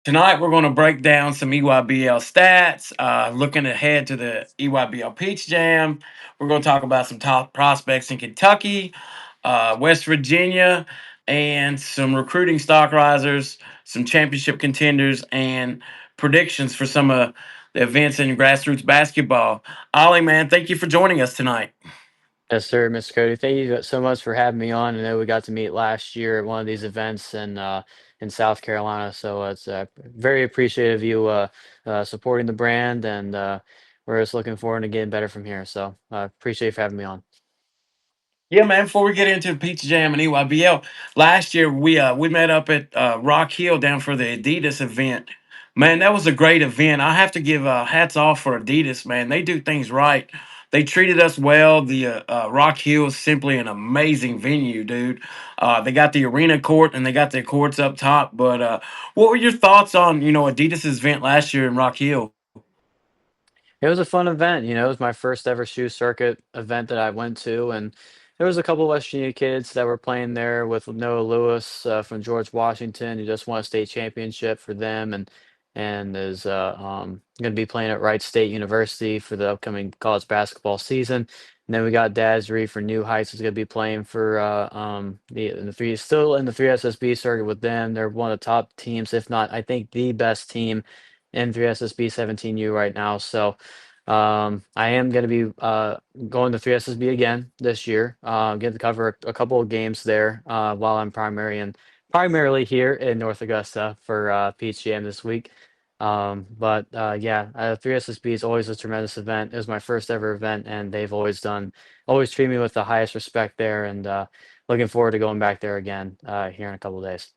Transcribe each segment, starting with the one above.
Tonight, we're going to break down some EYBL stats, looking ahead to the EYBL Peach Jam. We're going to talk about some top prospects in Kentucky, West Virginia, and some recruiting stock risers, some championship contenders, and predictions for some of the events in grassroots basketball. Ollie, man, thank you for joining us tonight. Yes, sir, Mr. Cody. Thank you so much for having me on. I know we got to meet last year at one of these events in South Carolina, so it's very appreciative of you supporting the brand, and we're just looking forward to getting better from here. So appreciate you for having me on. Yeah, man. Before we get into Peach Jam and EYBL, last year we met up at Rock Hill down for the Adidas event. Man, that was a great event. I have to give hats off for Adidas, man. They do things right. They treated us well. The Rock Hill is simply an amazing venue, dude. They got the arena court and they got their courts up top. But what were your thoughts on Adidas's event last year in Rock Hill? It was a fun event. It was my first ever shoe circuit event that I went to, and there was a couple West Virginia kids that were playing there with Noah Lewis from George Washington, who just won a state championship for them, and is going to be playing at Wright State University for the upcoming college basketball season. And then we got Dasry for New Heights, who's going to be playing for in the three, still in the three SSB circuit with them. They're one of the top teams, if not, I think the best team in 3SSB 17U right now. So I am going to be going to 3SSB again this year. Get to cover a couple of games there while I'm primarily here in North Augusta for Peach Jam this week. But yeah, 3SSB is always a tremendous event. It was my first ever event, and they've always treated me with the highest respect there. And looking forward to going back there again here in a couple of days.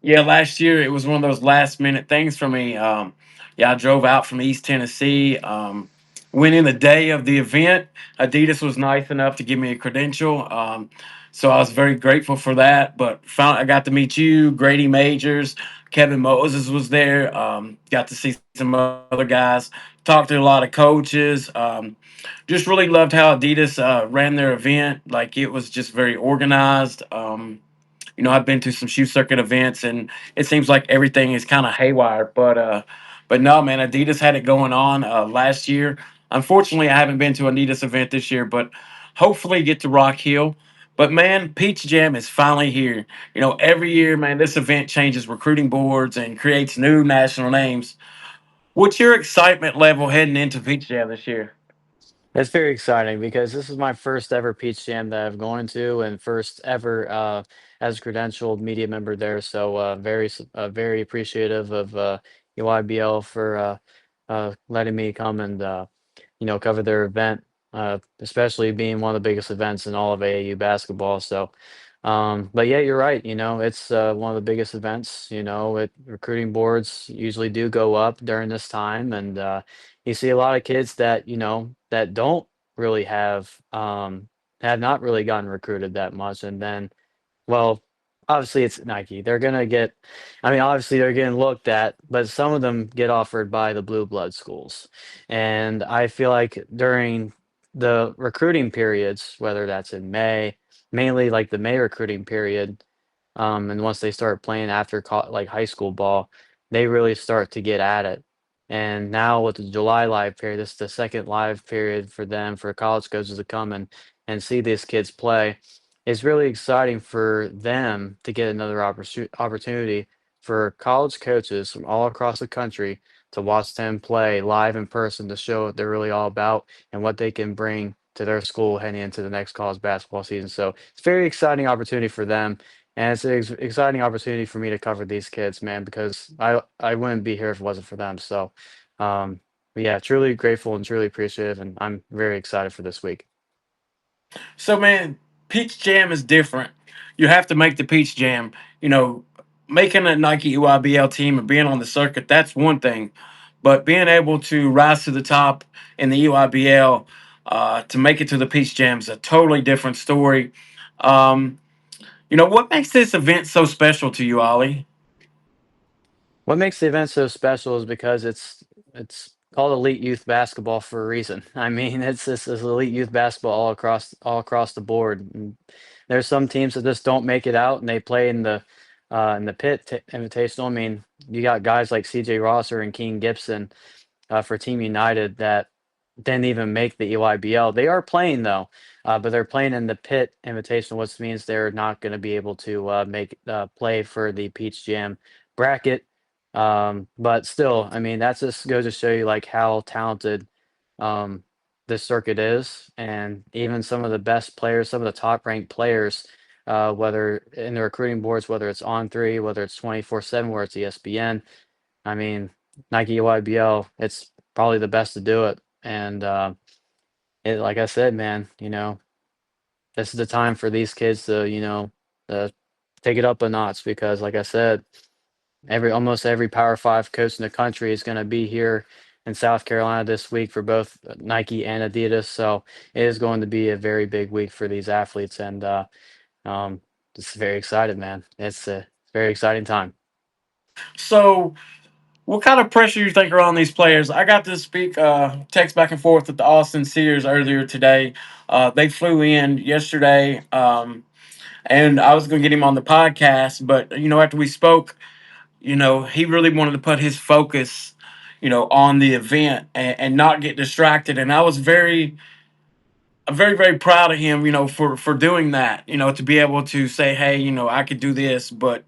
Yeah, last year it was one of those last minute things for me. Yeah, I drove out from East Tennessee. Went in the day of the event. Adidas was nice enough to give me a credential. So I was very grateful for that. But I got to meet you, Grady Majors, Kevin Moses was there. Got to see some other guys, talked to a lot of coaches. Just really loved how Adidas ran their event. Like it was just very organized. I've been to some shoe circuit events, and it seems like everything is kind of haywire. But no, man, Adidas had it going on last year. Unfortunately, I haven't been to an Adidas event this year, but hopefully get to Rock Hill. But man, Peach Jam is finally here. Every year, man, this event changes recruiting boards and creates new national names. What's your excitement level heading into Peach Jam this year? It's very exciting because this is my first ever Peach Jam that I've gone to and first ever as a credentialed media member there. So very appreciative of EYBL for letting me come and cover their event, especially being one of the biggest events in all of AAU basketball. So, but yeah, you're right. It's one of the biggest events. Recruiting boards usually do go up during this time, and you see a lot of kids that that don't really have not really gotten recruited that much, and then well, obviously it's Nike. They're gonna get, I mean, obviously they're getting looked at, but some of them get offered by the blue blood schools. And I feel like during the recruiting periods, whether that's in May, mainly like the May recruiting period, and once they start playing after like high school ball, they really start to get at it. And now with the July live period, this is the second live period for them for college coaches to come and see these kids play. It's really exciting for them to get another opportunity for college coaches from all across the country to watch them play live in person to show what they're really all about and what they can bring to their school heading into the next college basketball season. So it's a very exciting opportunity for them. And it's an exciting opportunity for me to cover these kids, man, because I wouldn't be here if it wasn't for them. So, but yeah, truly grateful and truly appreciative, and I'm very excited for this week. So man, peach jam is different. You have to make the peach jam. You know, Making a Nike EYBL team and being on the circuit, that's one thing. But being able to rise to the top in the EYBL to make it to the peach jam is a totally different story. Um, what makes this event so special to you, Ollie? What makes the event so special is because it's called elite youth basketball for a reason. I mean, it's this is elite youth basketball all across the board. And there's some teams that just don't make it out, and they play in the in the Invitational. I mean, you got guys like C.J. Rosser and King Gibson for Team United that didn't even make the EYBL. They are playing though, but they're playing in the Pitt Invitational, which means they're not going to be able to make play for the Peach Jam bracket. But still, I mean, that just goes to show you like how talented um, this circuit is, and even some of the best players, some of the top ranked players, whether in the recruiting boards, whether it's on three, whether it's 24/7, where it's ESPN. I mean, Nike YBL, it's probably the best to do it. And like I said, man, this is the time for these kids to, uh, take it up a notch because, like I said, almost every Power Five coach in the country is going to be here in South Carolina this week for both Nike and Adidas. So it is going to be a very big week for these athletes, and um, just very excited, man. It's a very exciting time. So, what kind of pressure you think are on these players? I got to speak text back and forth with the Austin Sears earlier today. They flew in yesterday, and I was going to get him on the podcast, but after we spoke, he really wanted to put his focus, on the event and not get distracted. And I was very, very proud of him, for doing that. To be able to say, hey, I could do this, but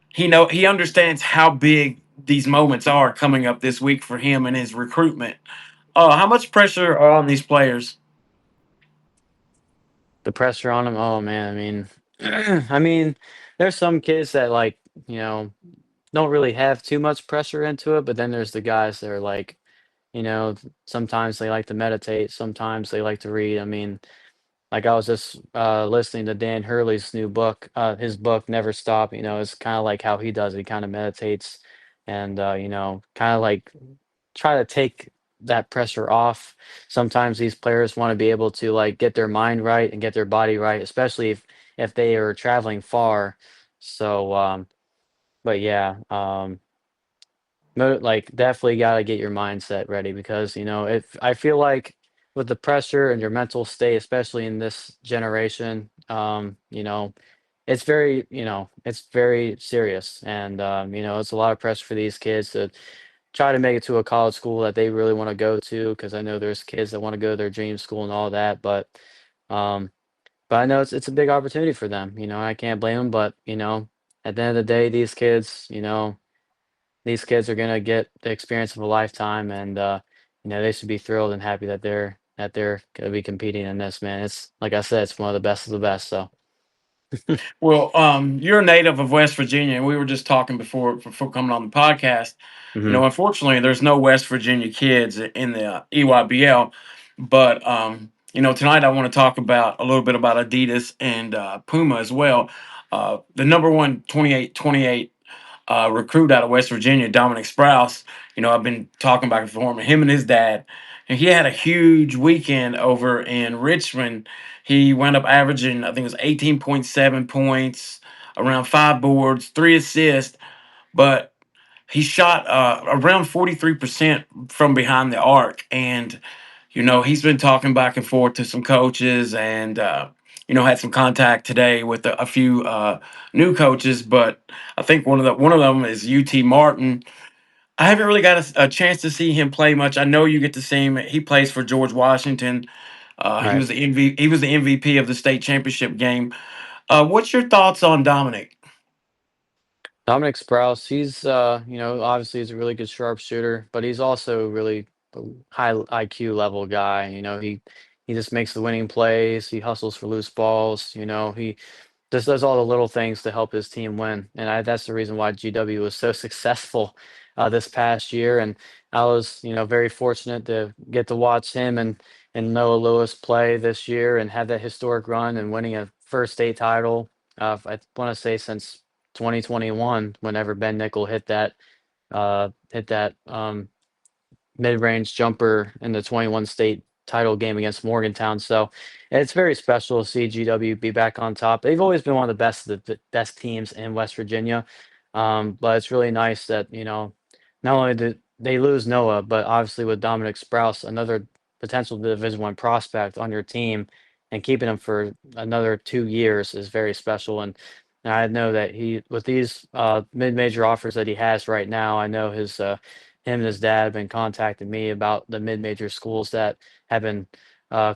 he understands how big these moments are coming up this week for him and his recruitment. How much pressure are on these players? The pressure on them, oh man, I mean, I mean, there's some kids that like, you know, don't really have too much pressure into it, but then there's the guys that are like, sometimes they like to meditate, sometimes they like to read. I mean, like I was just listening to Dan Hurley's new book, his book Never Stop. It's kind of like how he does it. He kind of meditates and kind of like try to take that pressure off. Sometimes these players want to be able to like get their mind right and get their body right, especially if they are traveling far. So, but yeah, like definitely got to get your mindset ready because if I feel like with the pressure and your mental state, especially in this generation, it's very serious, and it's a lot of pressure for these kids to try to make it to a college school that they really want to go to. Because I know there's kids that want to go to their dream school and all that, um, but I know it's a big opportunity for them. I can't blame them, but at the end of the day, these kids are gonna get the experience of a lifetime, and they should be thrilled and happy that they're gonna be competing in this. Man, it's like I said, it's one of the best of the best. So, Well, you're a native of West Virginia, and we were just talking before coming on the podcast. hmm Unfortunately, there's no West Virginia kids in the EYBL, but tonight I want to talk about a little bit about Adidas and Puma as well. The number one 28-28 recruit out of West Virginia, Dominic Sprouse. I've been talking back and forth with him and his dad, and he had a huge weekend over in Richmond. He wound up averaging, I think it was 18.7 points, around 5 boards, 3 assists, but he shot around 43% from behind the arc. And, he's been talking back and forth to some coaches and, had some contact today with a few new coaches. But I think one of them is UT Martin. I haven't really got a chance to see him play much. I know you get to see him. He plays for George Washington. He right. was the He was the MVP of the state championship game. What's your thoughts on Dominic? Dominic Sprouse, he's obviously he's a really good sharpshooter, but he's also really a high IQ level guy. He just makes the winning plays. He hustles for loose balls. He just does all the little things to help his team win, and that's the reason why GW was so successful this past year. And I was, very fortunate to get to watch him and Noah Lewis play this year and have that historic run and winning a first state title. I want to say since 2021, whenever Ben Nickel hit that mid-range jumper in the 21 state title game against Morgantown. So it's very special to see GW be back on top. They've always been one of the best teams in West Virginia. But it's really nice that, not only did they lose Noah, but obviously with Dominic Sprouse, another potential Division One prospect on your team and keeping him for another 2 years is very special. And And I know that with these mid-major offers that he has right now, I know him and his dad have been contacting me about the mid-major schools that have been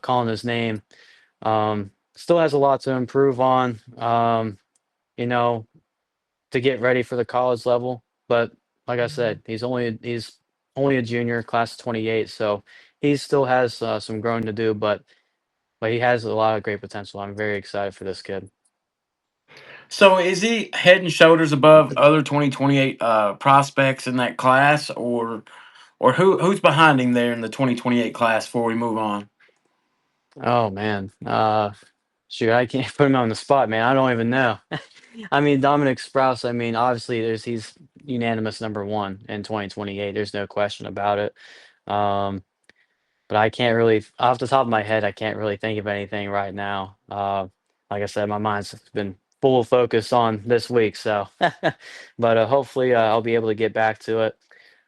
calling his name. Still has a lot to improve on, you know, to get ready for the college level. But like I said, he's only a junior, class of 28, so he still has some growing to do. But he has a lot of great potential. I'm very excited for this kid. So is he head and shoulders above other 2028 prospects in that class, or who's behind him there in the 2028 class before we move on? Oh man, shoot, I can't put him on the spot, man. I don't even know. I mean, Dominic Sprouse. I mean, obviously, he's unanimous number one in 2028. There's no question about it. Um, but I can't really, off the top of my head, I can't really think of anything right now. Like I said, my mind's been full focus on this week, so but hopefully I'll be able to get back to it.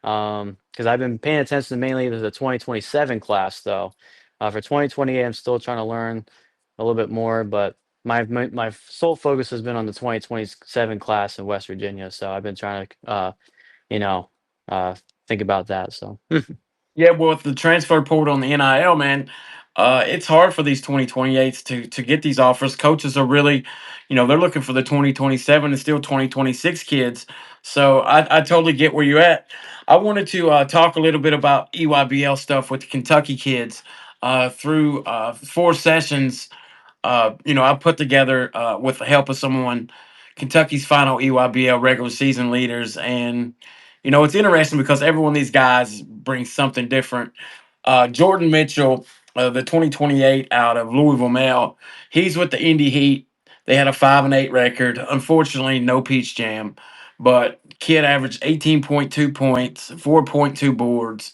Because I've been paying attention mainly to the 2027 class, though. For 2028, I'm still trying to learn a little bit more, but my sole focus has been on the 2027 class in West Virginia. So I've been trying to, you know, uh, think about that. So. Yeah, well, with the transfer portal on the NIL, man, it's hard for these 2028s to get these offers. Coaches are really, they're looking for the 2027 and still 2026 kids. So I totally get where you're at. I wanted to talk a little bit about EYBL stuff with the Kentucky kids through 4 sessions. I put together with the help of someone Kentucky's final EYBL regular season leaders, and it's interesting because every one of these guys brings something different. Jordan Mitchell, the 2028 out of Louisville Male, he's with the Indy Heat. They had a 5-8 record. Unfortunately, no Peach Jam, but kid averaged 18.2 points, 4.2 boards,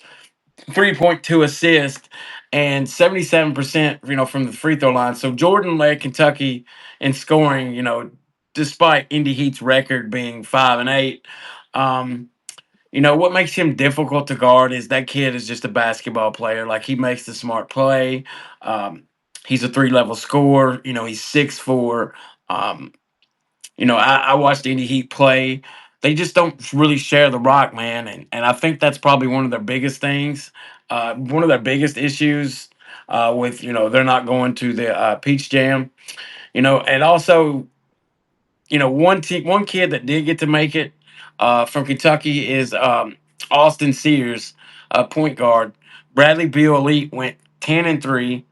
3.2 assists, and 77%, from the free throw line. So Jordan led Kentucky in scoring, despite Indy Heat's record being 5-8. Um, what makes him difficult to guard is that kid is just a basketball player. Like, he makes the smart play. Um, he's a three-level scorer. He's 6'4". Um, I watched Indy Heat play. They just don't really share the rock, man, and I think that's probably one of their biggest things. One of their biggest issues with they're not going to the Peach Jam. And also one kid that did get to make it from Kentucky is Austin Sears, point guard. Bradley Beal Elite went 10-3.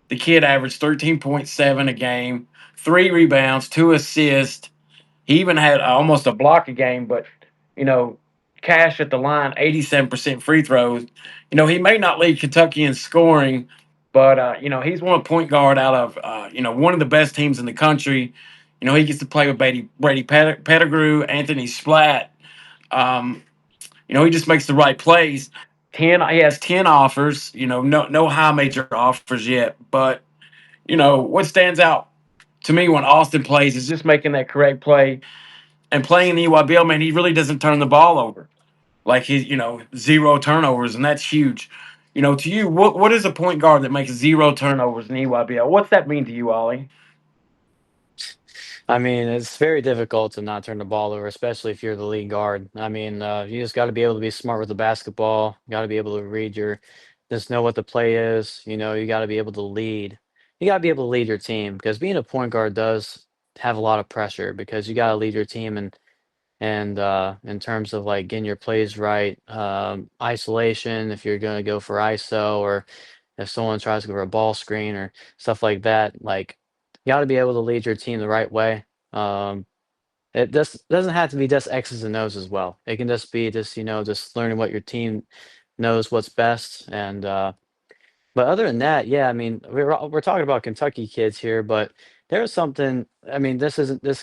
The kid averaged 13.7 a game, 3 rebounds, 2 assists. He even had almost a block a game, but you know, Cash at the line, 87% free throws. He may not lead Kentucky in scoring, but he's one point guard out of one of the best teams in the country. He gets to play with Brady Pettigrew, Anthony Splatt. Um, he just makes the right plays. He has 10 offers. No high major offers yet, but what stands out to me when Austin plays is just making that correct play and playing in the EYBL, man, he really doesn't turn the ball over. Like, he's, 0 turnovers, and that's huge. To you, what is a point guard that makes 0 turnovers in EYBL? What's that mean to you, Ollie? I mean, it's very difficult to not turn the ball over, especially if you're the lead guard. I mean, you just got to be able to be smart with the basketball. You got to be able to just know what the play is. You got to be able to lead. You got to be able to lead your team because being a point guard does have a lot of pressure because you got to lead your team and in terms of like getting your plays right, isolation, if you're going to go for ISO or if someone tries to go for a ball screen or stuff like that, like you got to be able to lead your team the right way. Um, it just doesn't have to be just X's and O's as well. It can just be just learning what your team knows what's best but other than that, yeah, I mean, we're talking about Kentucky kids here, but there's something. I mean, this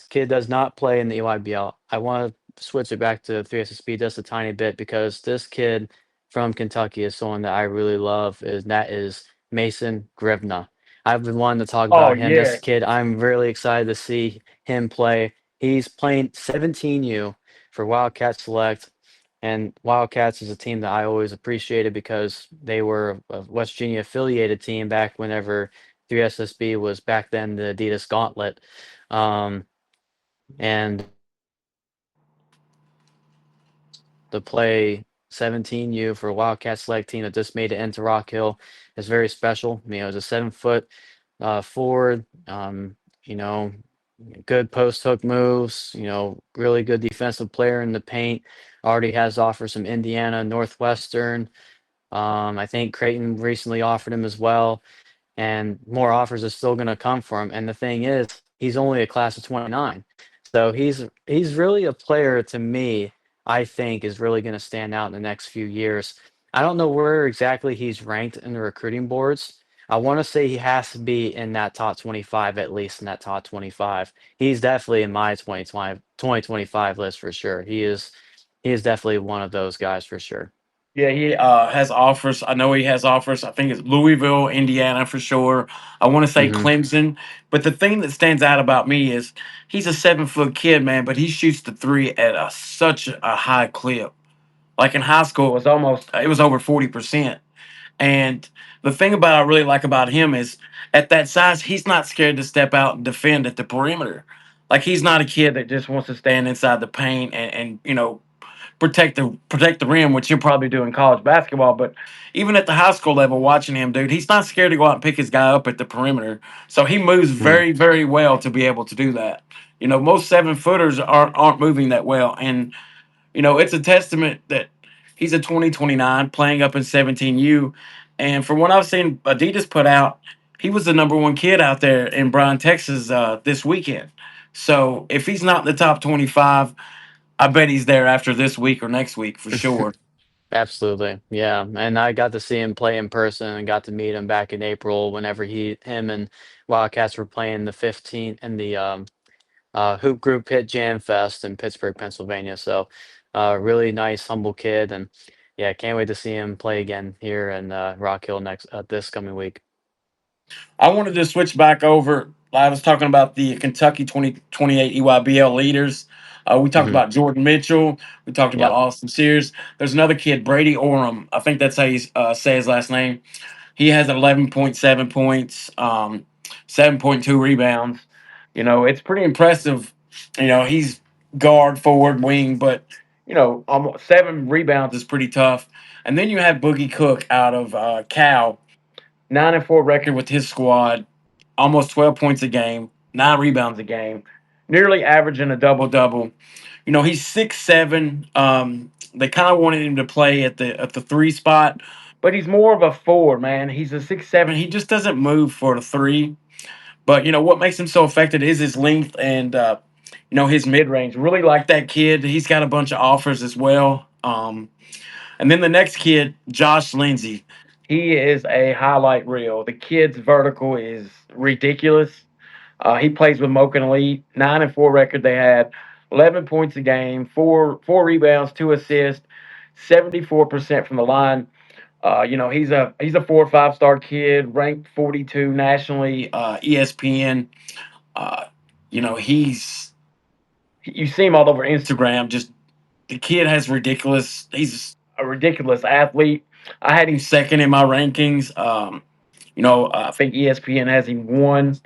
kid does not play in the EYBL. I want to switch it back to 3SSB just a tiny bit because this kid from Kentucky is someone that I really love. That is Mason Grivna. I've been wanting to talk Oh about him. yeah. This kid, I'm really excited to see him play. He's playing 17U for Wildcat Select. And Wildcats is a team that I always appreciated because they were a West Virginia affiliated team back whenever 3SSB was back then the Adidas Gauntlet. Um, and to play 17U for a Wildcat select team that just made it into Rock Hill is very special. You know, as a 7 foot forward, you know, good post hook moves, you know, really good defensive player in the paint. Already has offers from Indiana, Northwestern. I think Creighton recently offered him as well, and more offers are still going to come for him. And the thing is, he's only a class of 29. So he's really a player to me, I think is really going to stand out in the next few years. I don't know where exactly he's ranked in the recruiting boards. I want to say he has to be in that top 25, at least in that top 25. He's definitely in my 2025 list for sure. He is definitely one of those guys for sure. Yeah, he has offers. I know he has offers. I think it's Louisville, Indiana for sure. I want to say Hmm. Clemson. But the thing that stands out about me is he's a 7 foot kid, man, but he shoots the three at such a high clip. Like in high school, it was over 40%. And the thing about I really like about him is at that size, he's not scared to step out and defend at the perimeter. Like he's not a kid that just wants to stand inside the paint and protect the rim, which he'll probably do in college basketball. But even at the high school level, watching him, dude, he's not scared to go out and pick his guy up at the perimeter. So he moves Hmm. very, very well to be able to do that. Most 7 footers aren't moving that well, and it's a testament that he's a 2029 playing up in 17U. And from what I've seen, Adidas put out, he was the number one kid out there in Bryan, Texas this weekend. So if he's not in the top 25, I bet he's there after this week or next week for sure. Absolutely. Yeah. And I got to see him play in person and got to meet him back in April whenever him and Wildcats were playing the 15th and the Hoop Group Hit Jam Fest in Pittsburgh, Pennsylvania. So, really nice, humble kid. And yeah, can't wait to see him play again here in Rock Hill this coming week. I wanted to switch back over. I was talking about the Kentucky 2028 EYBL leaders. We talked Hmm. about Jordan Mitchell. We talked about Yep. Austin Sears. There's another kid, Brady Oram. I think that's how you say his last name. He has 11.7 points, 7.2 rebounds. It's pretty impressive. He's guard, forward, wing, but almost 7 rebounds is pretty tough. And then you have Boogie Cook out of Cal, 9-4 record with his squad, almost 12 points a game, 9 rebounds a game, nearly averaging a double double. He's 6'7". They kind of wanted him to play at the three spot, but he's more of a four, man. He's a 6'7". He just doesn't move for the three. But what makes him so effective is his length and his mid range. Really like that kid. He's got a bunch of offers as well. And then the next kid, Josh Lindsay, he is a highlight reel. The kid's vertical is ridiculous. He plays with Moken Elite, 9-4 record. They had 11 points a game, four rebounds, 2 assists, 74% from the line. He's a 4 or 5 star kid, ranked 42 nationally, ESPN. Uh, he's you see him all over Instagram. Just the kid has ridiculous. He's a ridiculous athlete. I had him second in my rankings. I think ESPN has him one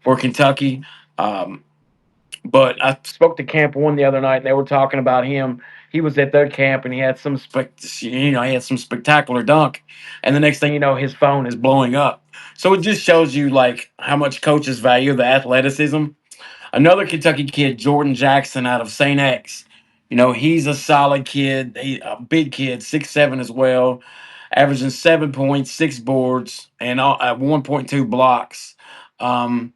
for Kentucky. Um, but I spoke to Camp One the other night, and they were talking about him. He was at their camp, and he had some spectacular dunk, and the next thing you know, his phone is blowing up. So it just shows you like how much coaches value the athleticism. Another Kentucky kid, Jordan Jackson out of St. X. He's a solid kid, a big kid, 6'7" as well, averaging 7 points, 6 boards, and 1.2 blocks. Um,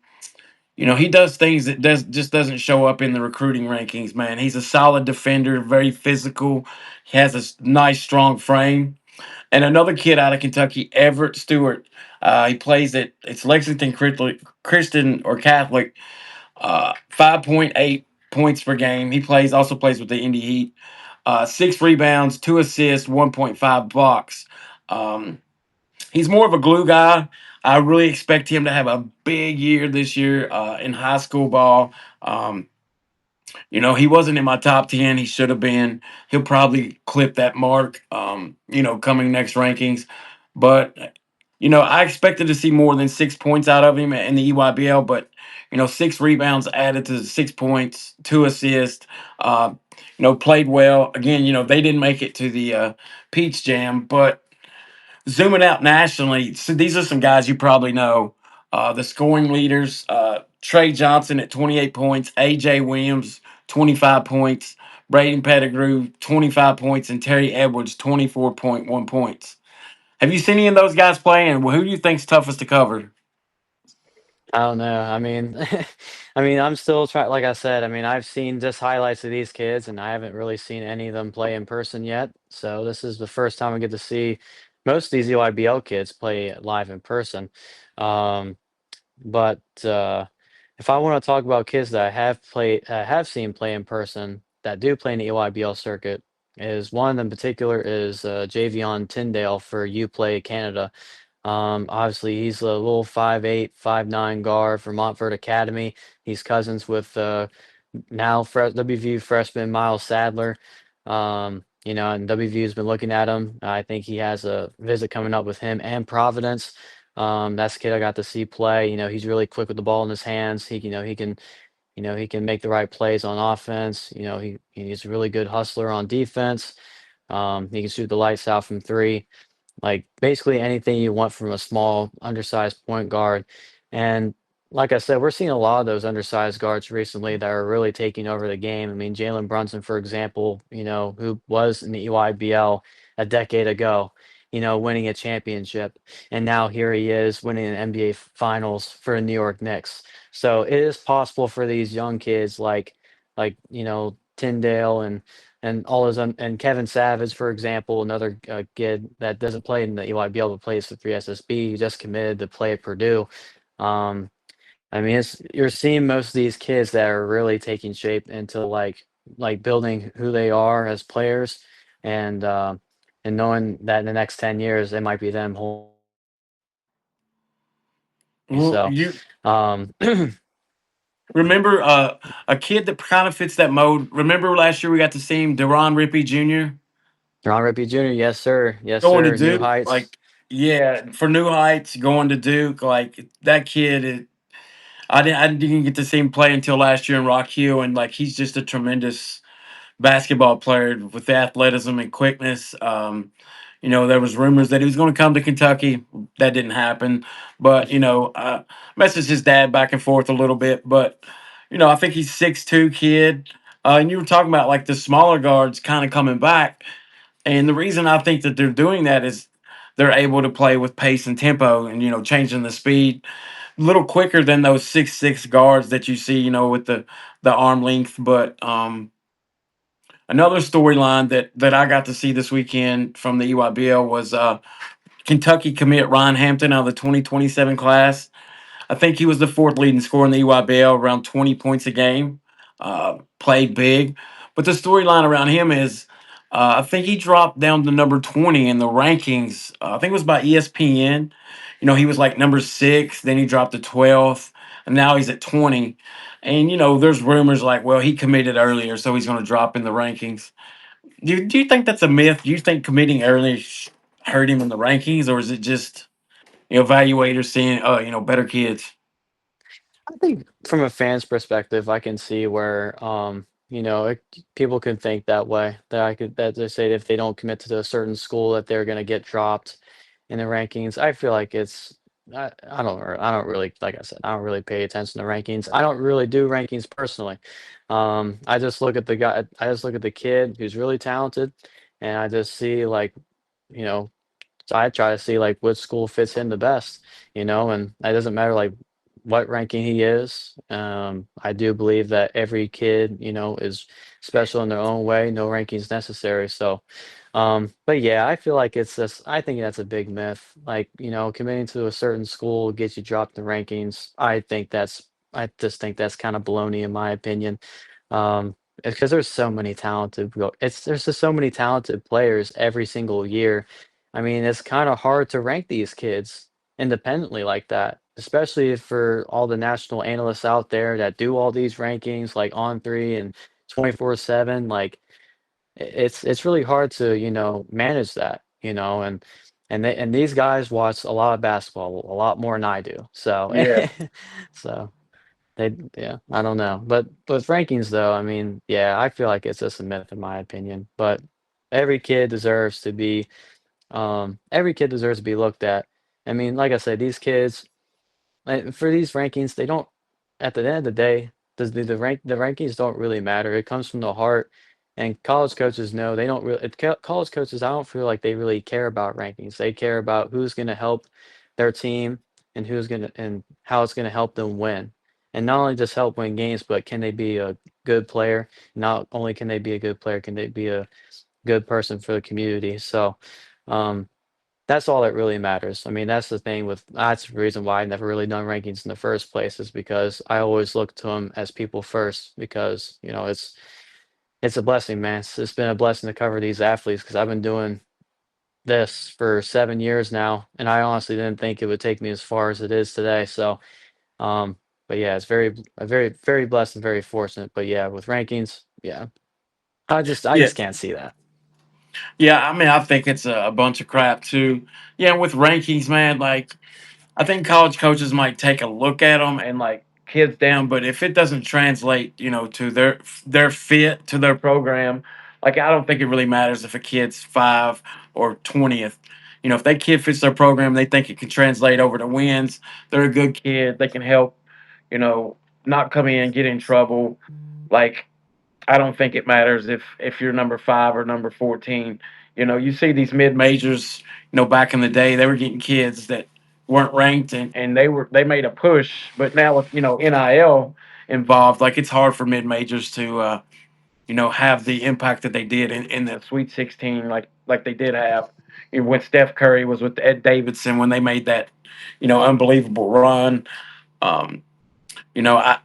he does things that just doesn't show up in the recruiting rankings, man. He's a solid defender, very physical. He has a nice, strong frame. And another kid out of Kentucky, Everett Stewart. He plays at it's Lexington Christian or Catholic. 5.8 points per game. He also plays with the Indy Heat. 6 rebounds, 2 assists, 1.5 blocks. Um, he's more of a glue guy. I really expect him to have a big year this year in high school ball. He wasn't in my top 10. He should have been. He'll probably clip that mark, coming next rankings. But I expected to see more than 6 points out of him in the EYBL, but 6 rebounds added to 6 points, 2 assists. Played well. Again, they didn't make it to the Peach Jam, but zooming out nationally, so these are some guys you probably know. The scoring leaders: Trey Johnson at 28 points, AJ Williams 25 points, Braden Pettigrew 25 points, and Terry Edwards 24.1 points. Have you seen any of those guys play? And who do you think's toughest to cover? I don't know. I mean, I mean, I'm still trying. Like I said, I mean, I've seen just highlights of these kids, and I haven't really seen any of them play in person yet. So this is the first time I get to see most of these EYBL kids play live in person. Um, but if I want to talk about kids that I have played, have seen play in person that do play in the EYBL circuit, is one of them in particular is Javion Tyndale for UPlay Canada. Obviously, he's a little 5'8", 5'9" guard from Montfort Academy. He's cousins with now WVU freshman Miles Sadler. And WVU's been looking at him. I think he has a visit coming up with him and Providence. That's the kid I got to see play. He's really quick with the ball in his hands. He can make the right plays on offense. He's a really good hustler on defense. He can shoot the lights out from three, like basically anything you want from a small, undersized point guard. And like I said, we're seeing a lot of those undersized guards recently that are really taking over the game. I mean, Jalen Brunson, for example, who was in the EYBL a decade ago, winning a championship. And now here he is winning an NBA finals for the New York Knicks. So it is possible for these young kids like Tyndale and and Kevin Savage, for example, another kid that doesn't play in the EYBL but plays for 3SSB. He just committed to play at Purdue. Um, I mean, you're seeing most of these kids that are really taking shape into like building who they are as players, and knowing that in the next 10 years it might be them holding. Well, So, you um, remember a kid that kind of fits that mode. Remember last year we got to see him, Deron Rippey Jr. Ron Rippey Jr., yes sir, yes going to sir, New Duke. Heights. Like, yeah, for New Heights, going to Duke. Like that kid, I didn't get to see him play until last year in Rock Hill, and like he's just a tremendous basketball player with athleticism and quickness. There was rumors that he was going to come to Kentucky. That didn't happen. But messaged his dad back and forth a little bit. But I think he's 6'2" kid. And you were talking about like the smaller guards kind of coming back. And the reason I think that they're doing that is they're able to play with pace and tempo and changing the speed a little quicker than those 6'6" guards that you see, with the arm length. But another storyline that I got to see this weekend from the EYBL was Kentucky commit Ron Hampton out of the 2027 class. I think he was the fourth leading scorer in the EYBL, around 20 points a game. Played big, but the storyline around him is I think he dropped down to number 20 in the rankings. I think it was by ESPN. He was like number 6, then he dropped to 12th, and now he's at 20. And there's rumors like, well, he committed earlier, so he's going to drop in the rankings. Do you think that's a myth? Do you think committing early hurt him in the rankings, or is it just evaluators seeing better kids? I think from a fan's perspective, I can see where people can think that way. That they say if they don't commit to a certain school that they're going to get dropped in the rankings. I feel like I don't really, like I said, I don't really pay attention to rankings. I don't really do rankings personally. I just look at the guy. I just look at the kid who's really talented, and I just see like you know so I try to see like what school fits him the best, and it doesn't matter like what ranking he is. I do believe that every kid, is special in their own way. No rankings necessary. So, but yeah, I feel like I think that's a big myth. Like, committing to a certain school gets you dropped in rankings. I just think that's kind of baloney in my opinion. It's because there's just so many talented players every single year. I mean, it's kind of hard to rank these kids independently like that, especially for all the national analysts out there that do all these rankings like on three and 24/7. Like it's really hard to, manage that, and and these guys watch a lot of basketball, a lot more than I do. So, Yeah. so yeah, I don't know. But with rankings though, I mean, yeah, I feel like it's just a myth in my opinion. But every kid deserves to be every kid deserves to be looked at. I mean, like I said, these kids for these rankings, they don't at the end of the day, does the rankings don't really matter. It comes from the heart, and college coaches know they don't really. College coaches, I don't feel like they really care about rankings. They care about who's going to help their team and who's going to and how it's going to help them win. And not only just help win games, but can they be a good player? Not only can they be a good player, can they be a good person for the community? So, um, that's all that really matters. I mean, that's the thing with that's the reason why I never really done rankings in the first place is because I always look to them as people first because, it's a blessing, man. It's been a blessing to cover these athletes because I've been doing this for 7 years now, and I honestly didn't think it would take me as far as it is today. So, um, but yeah, it's very blessed and very fortunate. But yeah, with rankings, yeah, I Yeah. just can't see that. Yeah, I mean, I think it's a bunch of crap too. Yeah, with rankings, man, like I think college coaches might take a look at them and like kids down, but if it doesn't translate, to their fit to their program, like I don't think it really matters if a kid's 5 or 20th. If that kid fits their program, they think it can translate over to wins. They're a good kid. They can help, you know, not come in, get in trouble. Like I don't think it matters if you're number 5 or number 14. You see these mid majors. Back in the day, they were getting kids that weren't ranked, and they made a push. But now with NIL involved, like it's hard for mid majors to have the impact that they did in the Sweet 16, like they did have. When Steph Curry was with Ed Davidson when they made that unbelievable run. Um,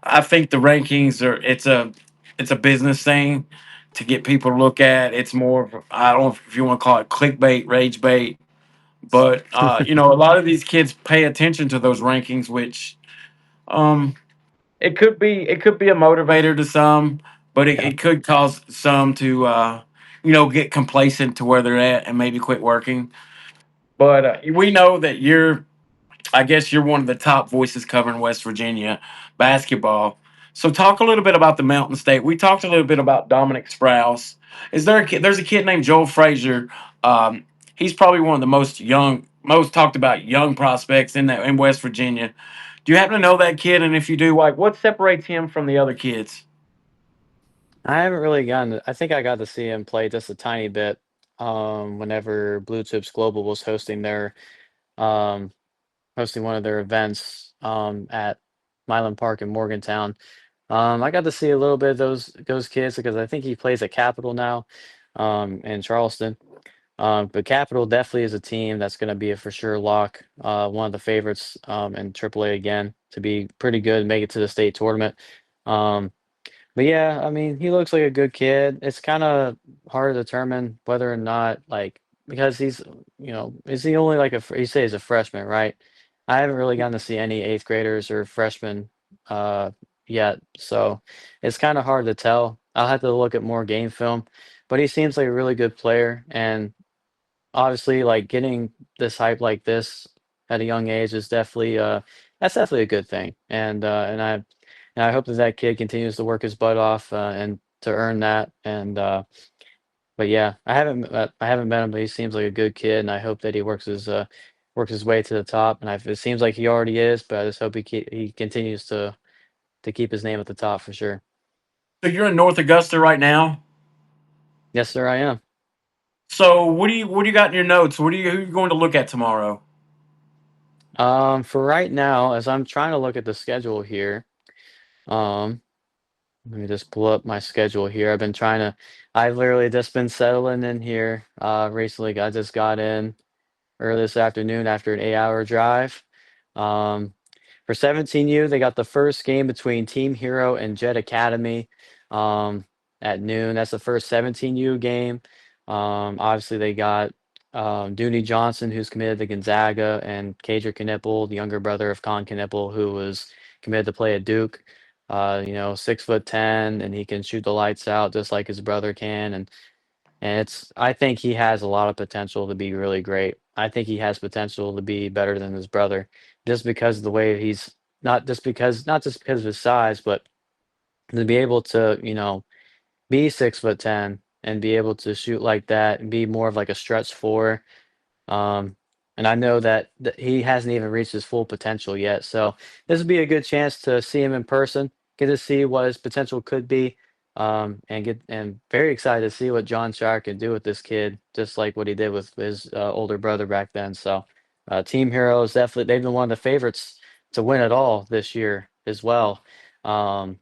I think the rankings are it's a business thing to get people to look at. It's more of I don't know if you want to call it clickbait, rage bait, but a lot of these kids pay attention to those rankings, which um, it could be a motivator to some, but it, Yeah. it could cause some to get complacent to where they're at and maybe quit working. But we know that I guess you're one of the top voices covering West Virginia basketball. So talk a little bit about the Mountain State. We talked a little bit about Dominic Sprouse. Is there a kid? There's a kid named Joel Frazier. He's probably one of the most talked about young prospects in West Virginia. Do you happen to know that kid? And if you do, like, what separates him from the other kids? I haven't really I think I got to see him play just a tiny bit, whenever Blue Chips Global was um, hosting one of their events, at Milan Park in Morgantown. I got to see a little bit of those kids because I think he plays at Capital now, in Charleston. But Capital definitely is a team that's going to be a for sure lock. One of the favorites, in AAA again to be pretty good, make it to the state tournament. Um, but yeah, I mean, he looks like a good kid. It's kind of hard to determine whether or not, like, because is he only like you say he's a freshman, right? I haven't really gotten to see any eighth graders or freshmen uh, yet, so it's kind of hard to tell. I'll have to look at more game film, but he seems like a really good player, and obviously, like getting this hype like this at a young age is definitely that's definitely a good thing, and I hope that that kid continues to work his butt off and to earn that. And but yeah, I haven't met him, but he seems like a good kid, and I hope that he works his way to the top. And it seems like he already is, but I just hope he continues to keep his name at the top for sure. So you're in North Augusta right now. Yes, sir, I am. So what do you got in your notes? Who are you going to look at tomorrow? For right now, as I'm trying to look at the schedule here, um, let me just pull up my schedule here. I've literally just been settling in here. Recently, I just got in early this afternoon after an 8-hour drive. Um, for 17U, they got the first game between Team Hero and Jet Academy um, at noon. That's the first 17U game. Obviously, they got Dooney Johnson, who's committed to Gonzaga, and Kajer Knipple, the younger brother of Con Knipple, who was committed to play at Duke. 6'10", and he can shoot the lights out just like his brother can. And And I think he has a lot of potential to be really great. I think he has potential to be better than his brother just because of the way he's not just because of his size, but to be able to, be 6'10" and be able to shoot like that and be more of like a stretch four. Um, and I know that he hasn't even reached his full potential yet. So this would be a good chance to see him in person, get to see what his potential could be, and very excited to see what John Shire can do with this kid, just like what he did with his older brother back then. So Team Hero is definitely they've been one of the favorites to win it all this year as well. Um,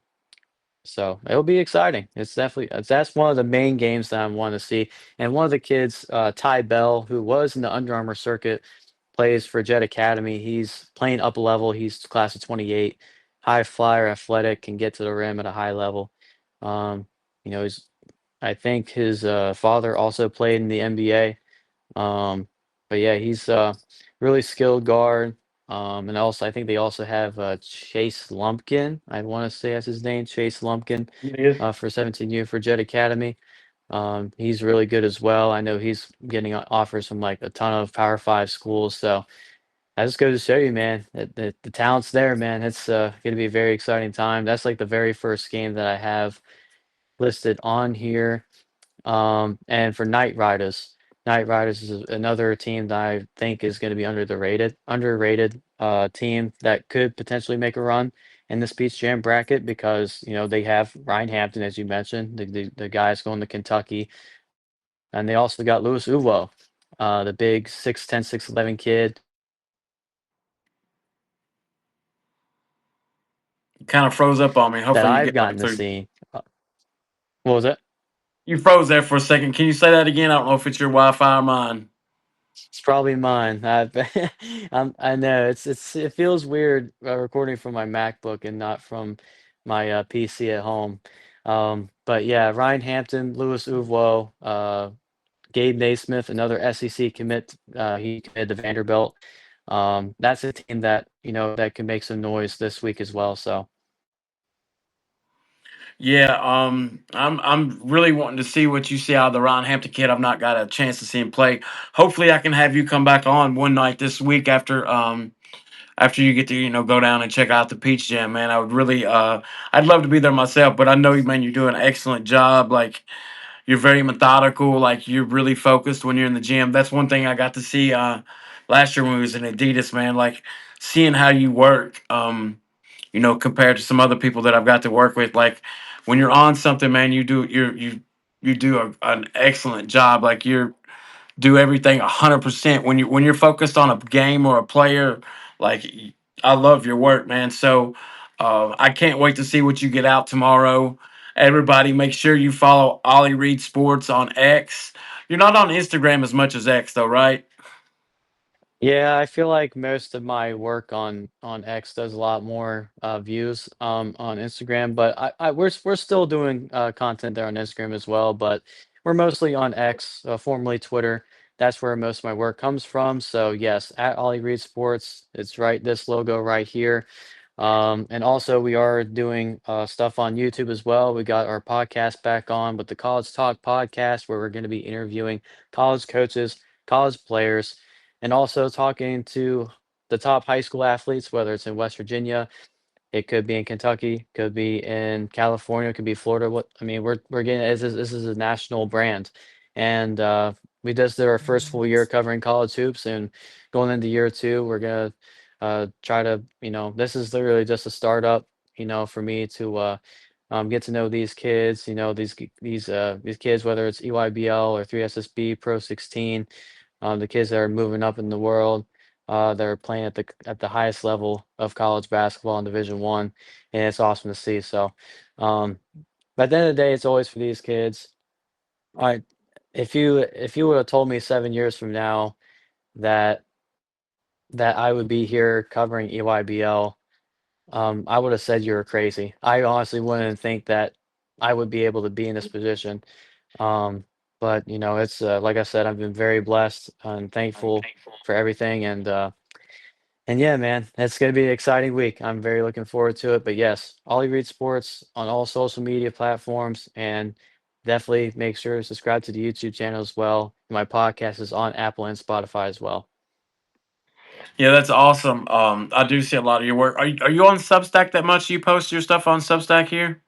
so it'll be exciting. It's definitely that's one of the main games that I want to see. And one of the kids, Ty Bell, who was in the Under Armour circuit, plays for Jet Academy. He's playing up a level. He's class of 28, high flyer, athletic, can get to the rim at a high level. Um, he's I think his father also played in the NBA. Um, but yeah, he's a really skilled guard. And also, I think they also have Chase Lumpkin. I want to say that's his name, Chase Lumpkin, It is. for 17U for Jet Academy. He's really good as well. I know he's getting offers from like a ton of Power Five schools. So I just go to show you, man, that the talent's there, man. It's going to be a very exciting time. That's like the very first game that I have listed on here. And for Knight Riders is another team that I think is going to be underrated team that could potentially make a run in the Speech Jam bracket because they have Ryan Hampton, as you mentioned, the guys going to Kentucky, and they also got Louis Uvo, the big 6'10", 6'11" kid You kind of froze up on me. that Hopefully you I've get back gotten to through. see. What was it? You froze there for a second. Can you say that again? I don't know if it's your Wi-Fi or mine. It's probably mine. I know it feels weird recording from my MacBook and not from my PC at home. But yeah, Ryan Hampton, Louis Uvo, Gabe Naismith, another SEC commit. He committed to Vanderbilt. That's a team that that can make some noise this week as well. So Yeah, I'm really wanting to see what you see out of the Ron Hampton kid. I've not got a chance to see him play. Hopefully, I can have you come back on one night this week after you get to go down and check out the Peach Jam, man. I would really I'd love to be there myself, but I know you, man. You're doing an excellent job. Like you're very methodical. Like you're really focused when you're in the gym. That's one thing I got to see last year when we was in Adidas, man. Like seeing how you work. Compared to some other people that I've got to work with. Like when you're on something, man, you do an excellent job. Like you do everything 100%. When you're focused on a game or a player, like I love your work, man. So I can't wait to see what you get out tomorrow. Everybody, make sure you follow Ollie Reed Sports on X. You're not on Instagram as much as X, though, right? yeah, I feel like most of my work on X does a lot more views on Instagram, but we're still doing content there on Instagram as well, but we're mostly on X, formerly Twitter. That's where most of my work comes from. So yes, at Ollie Reed Sports, it's right this logo right here. And also we are doing stuff on YouTube as well. We got our podcast back on with the College Talk podcast, where we're going to be interviewing college coaches, college players, and also talking to the top high school athletes, whether it's in West Virginia, it could be in Kentucky, could be in California, could be Florida. What I mean, we're getting this is a national brand, and we just did our first full year covering college hoops, and going into year two, we're gonna try to this is literally just a startup, for me to get to know these kids, these kids, whether it's EYBL or 3SSB Pro 16, the kids that are moving up in the world, that are playing at the highest level of college basketball in Division One, and it's awesome to see. So, um, but at the end of the day, it's always for these kids. I, if you would have told me 7 years from now that I would be here covering EYBL, I would have said you were crazy. I honestly wouldn't think that I would be able to be in this position. Um, but it's like I said, I've been very blessed and thankful for everything, and yeah, man, it's gonna be an exciting week. I'm very looking forward to it. But yes, Ollie Reed Sports on all social media platforms, and definitely make sure to subscribe to the YouTube channel as well. My podcast is on Apple and Spotify as well. Yeah, that's awesome. I do see a lot of your work. Are you on Substack that much? You post your stuff on Substack here?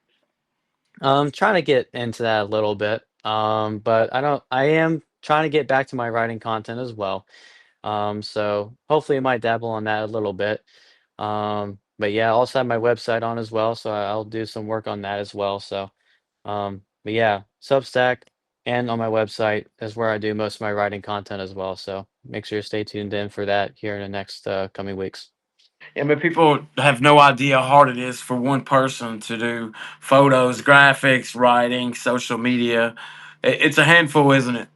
Trying to get into that a little bit. But I am trying to get back to my writing content as well. So hopefully I might dabble on that a little bit. But yeah, I also have my website on as well, so I'll do some work on that as well. So, but yeah, Substack and on my website is where I do most of my writing content as well. So make sure you stay tuned in for that here in the next coming weeks. Yeah, but people have no idea how hard it is for one person to do photos, graphics, writing, social media. It's a handful, isn't it?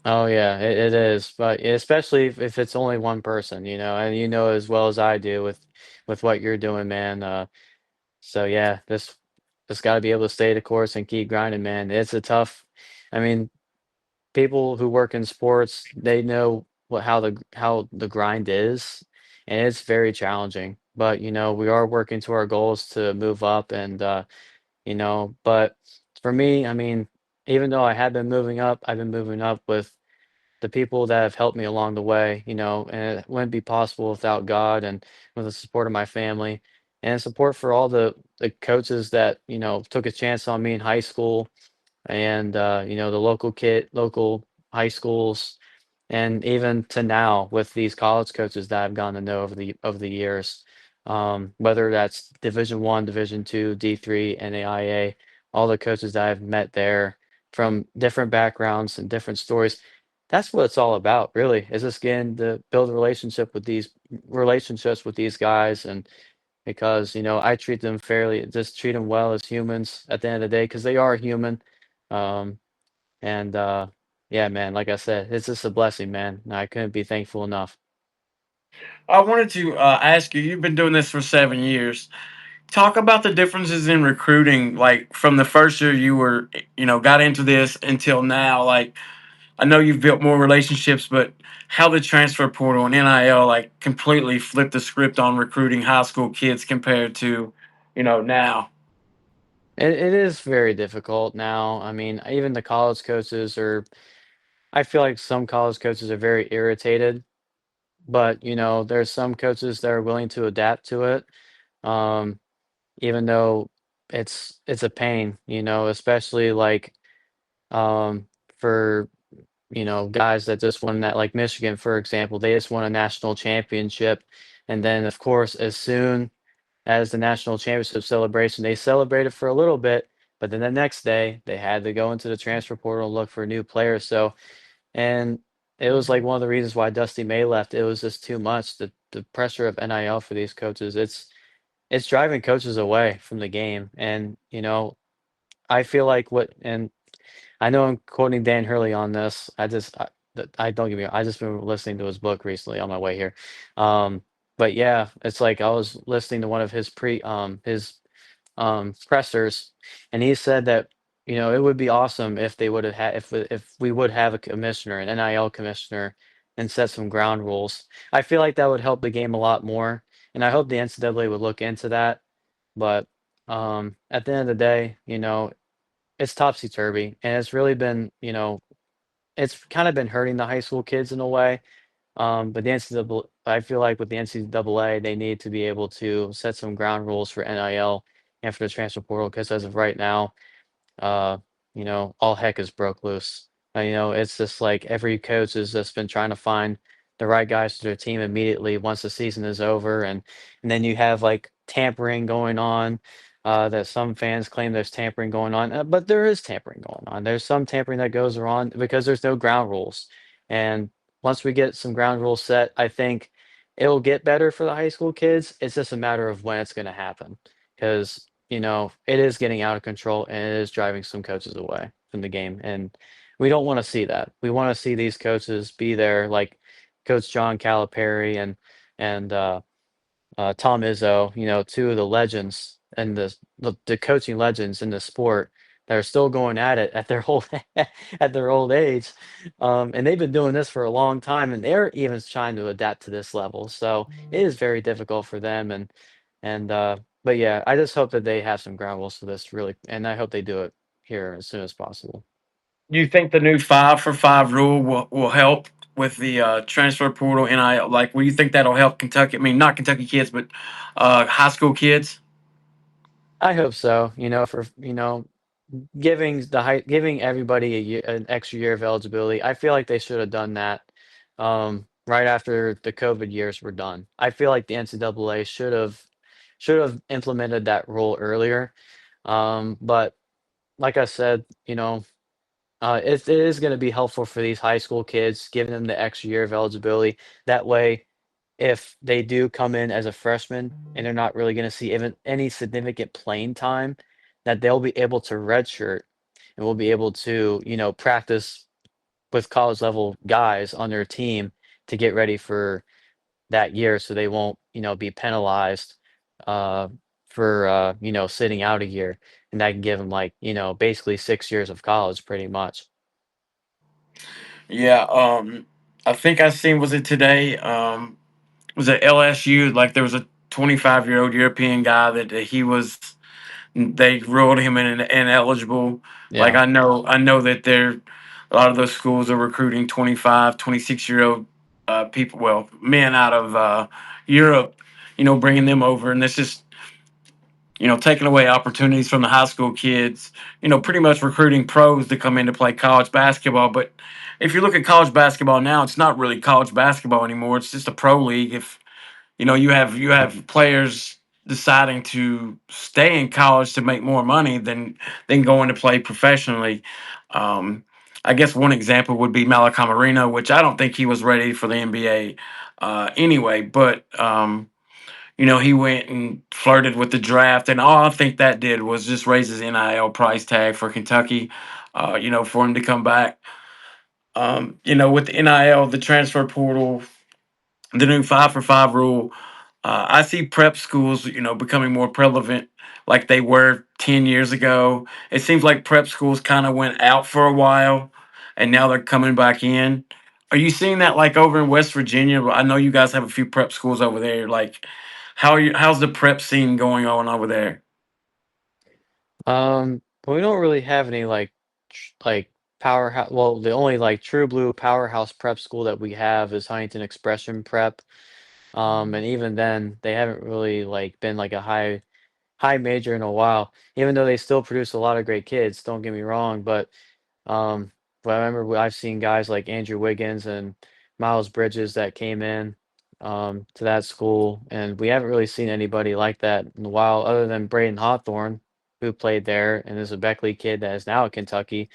Oh yeah, it is, but especially if it's only one person, and you know as well as I do with what you're doing, man. So yeah, this just got to be able to stay the course and keep grinding, man. It's a tough. I mean, people who work in sports, they know how the grind is, and it's very challenging. But we are working to our goals to move up, and but for me, I mean, even though I have been moving up, I've been moving up with the people that have helped me along the way, and it wouldn't be possible without God and with the support of my family and support for all the coaches that, took a chance on me in high school and the local high schools and even to now with these college coaches that I've gotten to know over the years, whether that's Division 1, Division 2, D3, NAIA, all the coaches that I've met there from different backgrounds and different stories. That's what it's all about, really, is just getting to build a relationships with these guys, and because I treat them fairly, just treat them well as humans at the end of the day, because they are human. Um, and yeah, man, like I said, it's just a blessing, man. I couldn't be thankful enough. I wanted to ask you. You've been doing this for 7 years. Talk about the differences in recruiting, like from the first year you were, got into this until now. Like, I know you've built more relationships, but how the transfer portal and NIL like completely flipped the script on recruiting high school kids compared to, now. It is very difficult now. I mean, even the college coaches are, I feel like some college coaches are very irritated, but there's some coaches that are willing to adapt to it. Um, Even though it's a pain, especially like um for guys that just won that, like Michigan, for example, they just won a national championship. And then, of course, as soon as the national championship celebration, they celebrated for a little bit, but then the next day they had to go into the transfer portal and look for new players. So, and it was like one of the reasons why Dusty May left. It was just too much. The pressure of NIL for these coaches, it's driving coaches away from the game. And, I feel like and I know I'm quoting Dan Hurley on this. I don't get me wrong, I just been listening to his book recently on my way here. Um, but yeah, it's like I was listening to one of his pressers, and he said that it would be awesome if they would have had if we would have a commissioner, an NIL commissioner, and set some ground rules. I feel like that would help the game a lot more, and I hope the NCAA would look into that. But at the end of the day, it's topsy turvy, and it's really been, it's kind of been hurting the high school kids in a way. But the NCAA, I feel like with the NCAA, they need to be able to set some ground rules for NIL and for the transfer portal, because as of right now, uh, all heck is broke loose. It's just like every coach has just been trying to find the right guys for their team immediately once the season is over, and then you have like tampering going on. That some fans claim there's tampering going on, but there is tampering going on. There's some tampering that goes on because there's no ground rules. And once we get some ground rules set, I think it'll get better for the high school kids. It's just a matter of when it's going to happen, because it is getting out of control and it is driving some coaches away from the game. And we don't want to see that. We want to see these coaches be there, like Coach John Calipari and Tom Izzo, two of the legends and the coaching legends in the sport that are still going at it at their old at their old age, and they've been doing this for a long time, and they're even trying to adapt to this level. So it is very difficult for them, and but yeah, I just hope that they have some ground rules for this, really, and I hope they do it. here as soon as possible. You think the new 5-for-5 rule will help with the transfer portal NIL? Like, will you think that'll help Kentucky? I mean, not Kentucky kids, but high school kids. I hope so. For giving everybody an extra year of eligibility. I feel like they should have done that right after the COVID years were done. I feel like the NCAA should have implemented that rule earlier. But like I said, it is going to be helpful for these high school kids, giving them the extra year of eligibility. That way, if they do come in as a freshman and they're not really going to see even any significant playing time, that they'll be able to redshirt and will be able to, practice with college level guys on their team to get ready for that year so they won't, be penalized uh, for, sitting out a year. And that can give them like, basically 6 years of college pretty much. Yeah, I think I seen was it today? Was it LSU? Like there was a 25-year-old European guy that he was. They ruled him ineligible. Like Yeah. I know that a lot of those schools are recruiting 25, 26-year-old people, well, men out of Europe, bringing them over, and this just taking away opportunities from the high school kids, pretty much recruiting pros to come in to play college basketball. But if you look at college basketball now, it's not really college basketball anymore. It's just a pro league. If you have players deciding to stay in college to make more money than going to play professionally. Um, I guess one example would be Malachi Marino, which I don't think he was ready for the NBA anyway. But he went and flirted with the draft, and all I think that did was just raise his NIL price tag for Kentucky. For him to come back. With the NIL, the transfer portal, the new 5-for-5 rule. I see prep schools, becoming more prevalent like they were 10 years ago. It seems like prep schools kind of went out for a while and now they're coming back in. Are you seeing that like over in West Virginia? I know you guys have a few prep schools over there. Like, how's the prep scene going on over there? But we don't really have any like powerhouse. Well, the only like true blue powerhouse prep school that we have is Huntington Expression Prep. And even then, they haven't really like been like a high major in a while. Even though they still produce a lot of great kids, don't get me wrong, um, but I remember I've seen guys like Andrew Wiggins and Miles Bridges that came in to that school, and we haven't really seen anybody like that in a while, other than Braden Hawthorne, who played there and is a Beckley kid that is now at Kentucky.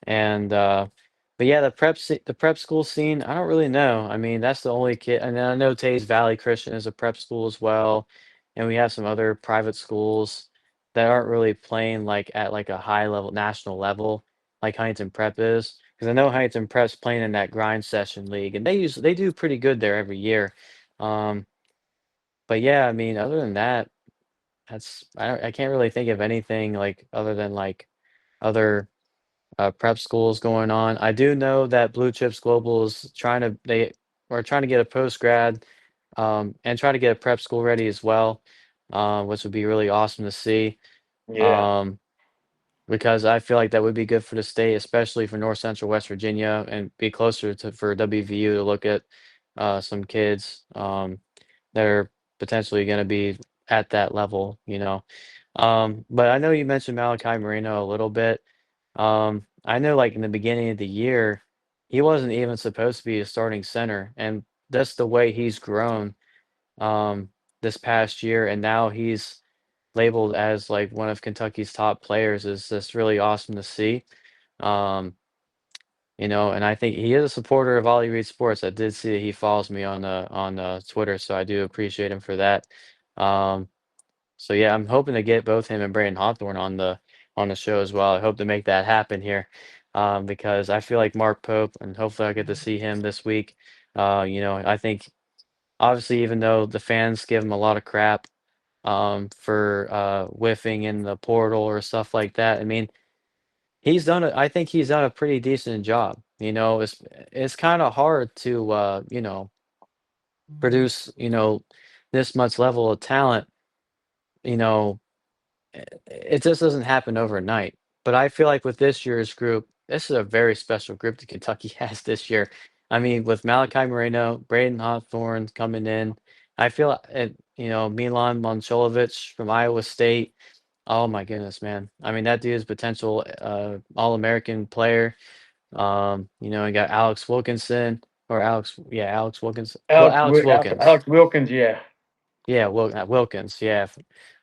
And but yeah, the prep school scene, I don't really know. I mean, that's the only kid, and then I know Tays Valley Christian is a prep school as well, and we have some other private schools that aren't really playing like at like a high level, national level, like Huntington Prep is. Because I know Huntington Prep's playing in that grind session league, and they do pretty good there every year. Um, but yeah, I mean, other than that, I can't really think of anything like other than like other prep schools going on. I do know that Blue Chips Global is they are trying to get a post grad and try to get a prep school ready as well, which would be really awesome to see. Yeah. Um, because I feel like that would be good for the state, especially for North Central West Virginia, and be closer to for WVU to look at some kids that are potentially going to be at that level. But I know you mentioned Malachi Marino a little bit. I know like in the beginning of the year, he wasn't even supposed to be a starting center, and that's the way he's grown um, this past year, and now he's labeled as like one of Kentucky's top players is just really awesome to see. Um, and I think he is a supporter of Ollie Reed Sports. I did see that he follows me on Twitter, so I do appreciate him for that. Um, so yeah, I'm hoping to get both him and Brandon Hawthorne on the show as well. I hope to make that happen here, because I feel like Mark Pope, and hopefully I get to see him this week. I think obviously even though the fans give him a lot of crap for whiffing in the portal or stuff like that, I mean I think he's done a pretty decent job. It's kind of hard to produce this much level of talent. You know, it just doesn't happen overnight. But I feel like with this year's group, this is a very special group that Kentucky has this year. I mean, with Malachi Moreno, Braden Hawthorne coming in, I feel it, Milan Momcilovic from Iowa State. Oh my goodness, man. I mean, that dude is potential All-American player. You got Alex Wilkinson or Alex Wilkinson. Alex Wilkins. Alex Wilkins, yeah. Yeah, Wilkins. Yeah.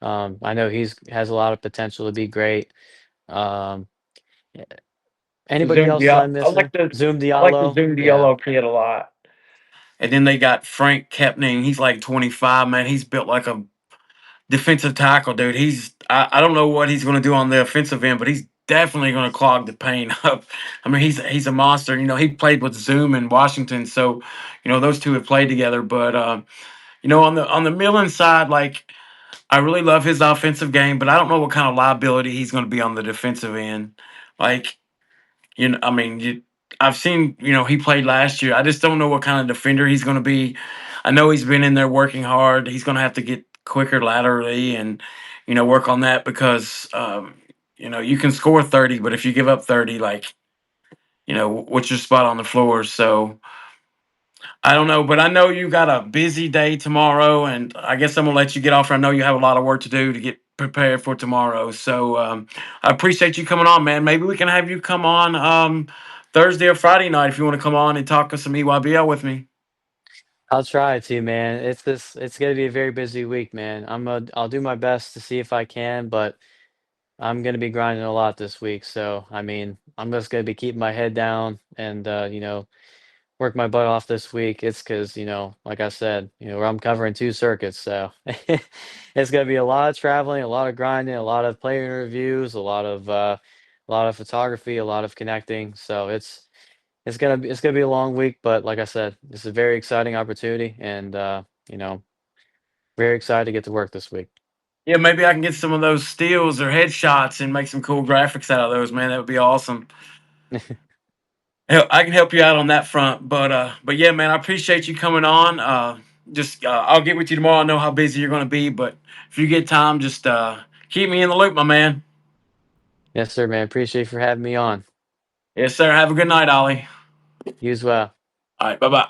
I know he's has a lot of potential to be great. Um, yeah, anybody Zoom else that Diallo. I'm missing? Zoom I like the Diallo. Zoom Yeah. Diallo kid a lot. And then they got Frank Kepning. He's like 25, man. He's built like a defensive tackle, dude. I don't know what he's going to do on the offensive end, but he's definitely going to clog the paint up. I mean, he's a monster. He played with Zoom in Washington, so those two have played together. But on the Millen side, like I really love his offensive game, but I don't know what kind of liability he's going to be on the defensive end. Like I mean, I've seen, he played last year. I just don't know what kind of defender he's going to be. I know he's been in there working hard. He's going to have to get quicker laterally and, work on that because, you can score 30, but if you give up 30, like, what's your spot on the floor? So I don't know, but I know you got a busy day tomorrow, and I guess I'm going to let you get off. I know you have a lot of work to do to get prepared for tomorrow. So I appreciate you coming on, man. Maybe we can have you come on Thursday or Friday night if you want to come on and talk some EYBL with me. I'll try to, man. It's gonna be a very busy week, man. I'll do my best to see if I can, but I'm gonna be grinding a lot this week. So I mean, I'm just gonna be keeping my head down and work my butt off this week. It's because, like I said, I'm covering two circuits, so it's gonna be a lot of traveling, a lot of grinding, a lot of player interviews, a lot of photography, a lot of connecting. So it's gonna be a long week, but like I said, it's a very exciting opportunity, and you know, very excited to get to work this week. Yeah, maybe I can get some of those steals or headshots and make some cool graphics out of those, man. That would be awesome. I can help you out on that front, but yeah, man, I appreciate you coming on. Just I'll get with you tomorrow. I know how busy you're going to be, but if you get time, just keep me in the loop, my man. Yes, sir, man. Appreciate you for having me on. Yes, sir. Have a good night, Ollie. You as well. All right, bye bye.